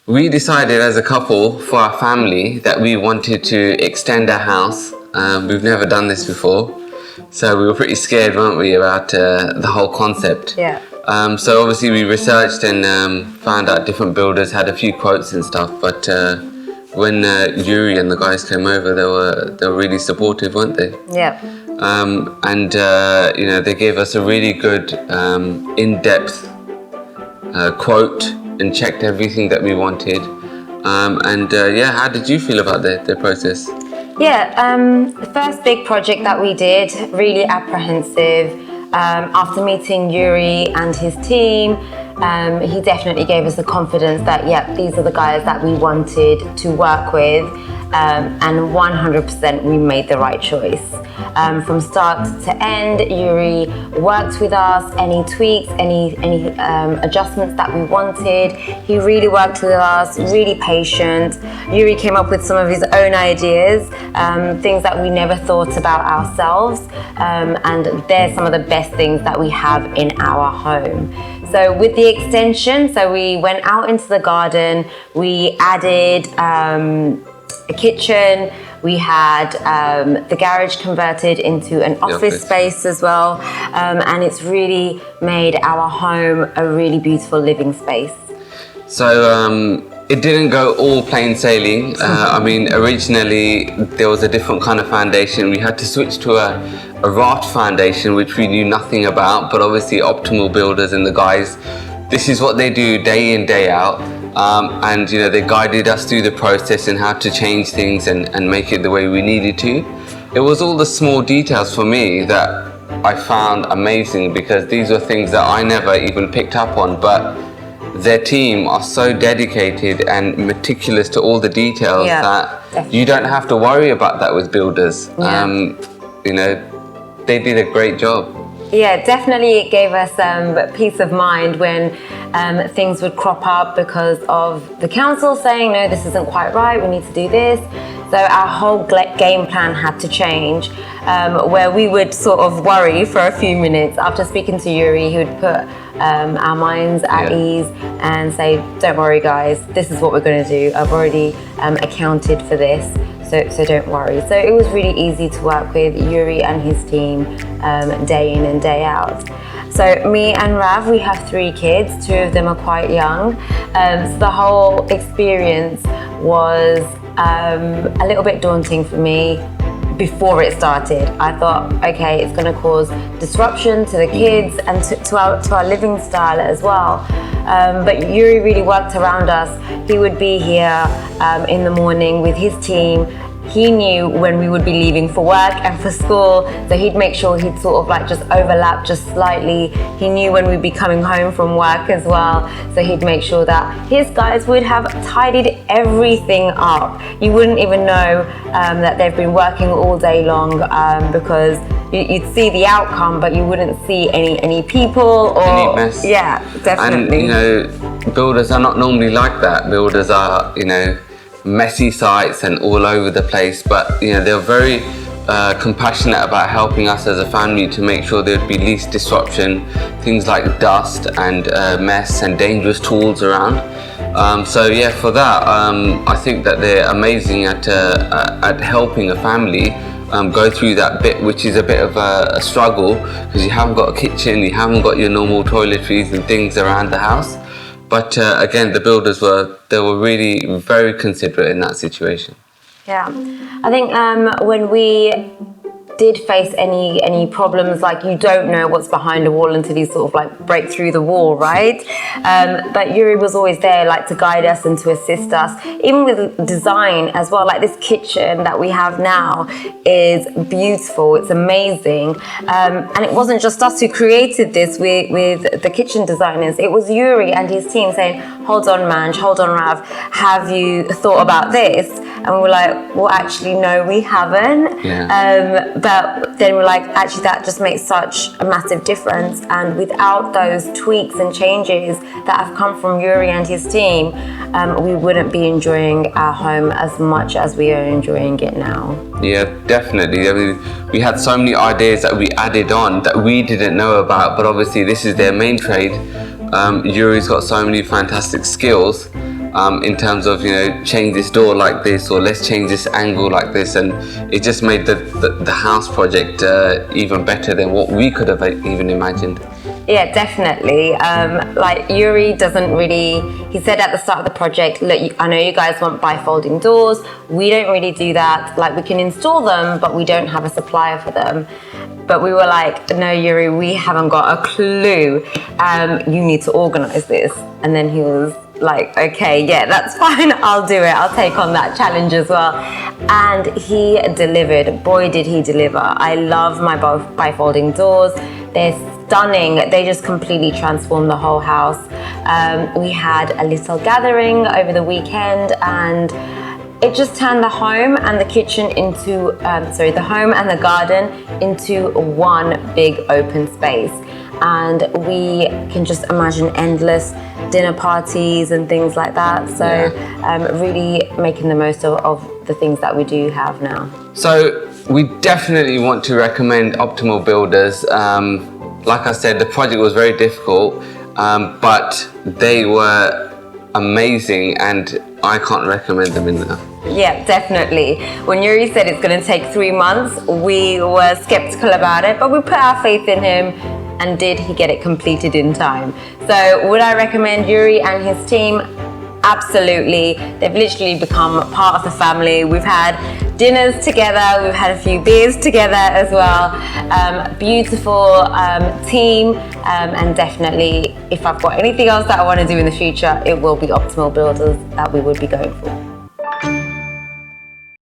We decided as a couple for our family that we wanted to extend our house. We've never done this before, so we were pretty scared, weren't we, about the whole concept. Yeah. So obviously we researched and found out different builders had a few quotes and stuff, but when Yuri and the guys came over, they were really supportive, weren't they? Yeah. And they gave us a really good in-depth quote and checked everything that we wanted. How did you feel about the process? Yeah, the first big project that we did, really apprehensive. After meeting Yuri and his team, he definitely gave us the confidence that, these are the guys that we wanted to work with. And 100% we made the right choice. From start to end, Yuri worked with us, any tweaks, any adjustments that we wanted. He really worked with us, really patient. Yuri came up with some of his own ideas, things that we never thought about ourselves. And they're some of the best things that we have in our home. So with the extension, we went out into the garden, we added a kitchen, we had the garage converted into an office space as well, and it's really made our home a really beautiful living space. So it didn't go all plain sailing. Originally there was a different kind of foundation. We had to switch to a raft foundation, which we knew nothing about, but obviously Optimal Builders and the guys, this is what they do day in, day out. They guided us through the process and how to change things and make it the way we needed to. It was all the small details for me that I found amazing, because these were things that I never even picked up on, but their team are so dedicated and meticulous to all the details that definitely. You don't have to worry about that with builders. They did a great job. Yeah, definitely it gave us peace of mind when things would crop up because of the council saying, no, this isn't quite right, we need to do this. So our whole game plan had to change, where we would sort of worry for a few minutes. After speaking to Yuri, he would put our minds at ease and say, don't worry guys, this is what we're going to do. I've already accounted for this. So don't worry. So it was really easy to work with Yuri and his team day in and day out. So me and Rav, we have 3 kids. 2 of them are quite young. So the whole experience was a little bit daunting for me before it started. I thought, okay, it's going to cause disruption to the kids and to our living style as well. But Yuri really worked around us. He would be here in the morning with his team. He knew when we would be leaving for work and for school, so he'd make sure he'd sort of just overlap just slightly. He knew when we'd be coming home from work as well, so he'd make sure that his guys would have tidied everything up. You wouldn't even know that they've been working all day long, because you'd see the outcome, but you wouldn't see any people or any mess. Yeah, definitely. And builders are not normally like that. Builders are messy sites and all over the place, but they're very compassionate about helping us as a family to make sure there'd be least disruption, things like dust and mess and dangerous tools around. For that, I think that they're amazing at helping a family go through that bit, which is a bit of a struggle, because you haven't got a kitchen, you haven't got your normal toiletries and things around the house. But again, the builders were really very considerate in that situation. Yeah, I think when we did face any problems, you don't know what's behind a wall until you sort of break through the wall, right? But Yuri was always there to guide us and to assist us, even with design as well. This kitchen that we have now is beautiful, it's amazing, and it wasn't just us who created this with the kitchen designers. It was Yuri and his team saying, hold on Manj, hold on Rav, have you thought about this? And we were like, well, actually no, we haven't. But then we're like, actually, that just makes such a massive difference. And without those tweaks and changes that have come from Yuri and his team, we wouldn't be enjoying our home as much as we are enjoying it now. Yeah, definitely. We had so many ideas that we added on that we didn't know about, but obviously this is their main trade. Yuri's got so many fantastic skills. in terms of, change this door like this, or let's change this angle like this, and it just made the house project even better than what we could have even imagined. Yeah, definitely. Like Yuri doesn't really, he said at the start of the project, look, I know you guys want bifolding doors. We don't really do that. Like, we can install them, but we don't have a supplier for them. But we were like, no, Yuri, we haven't got a clue. You need to organize this. And then he was like, okay, yeah, that's fine. I'll do it. I'll take on that challenge as well. And he delivered. Boy, did he deliver. I love my bifolding doors. They're stunning. They just completely transformed the whole house. We had a little gathering over the weekend, and it just turned the home and the kitchen into, the home and the garden into one big open space. And we can just imagine endless dinner parties and things like that. So really making the most of the things that we do have now. So we definitely want to recommend Optimal Builders. Like I said, the project was very difficult, but they were amazing, and I can't recommend them enough. Yeah, definitely. When Yuri said it's going to take 3 months, we were skeptical about it, but we put our faith in him, and did he get it completed in time? So would I recommend Yuri and his team? Absolutely. They've literally become part of the family. We've had dinners together, we've had a few beers together as well. Beautiful team, and definitely if I've got anything else that I want to do in the future, it will be Optimal Builders that we would be going for.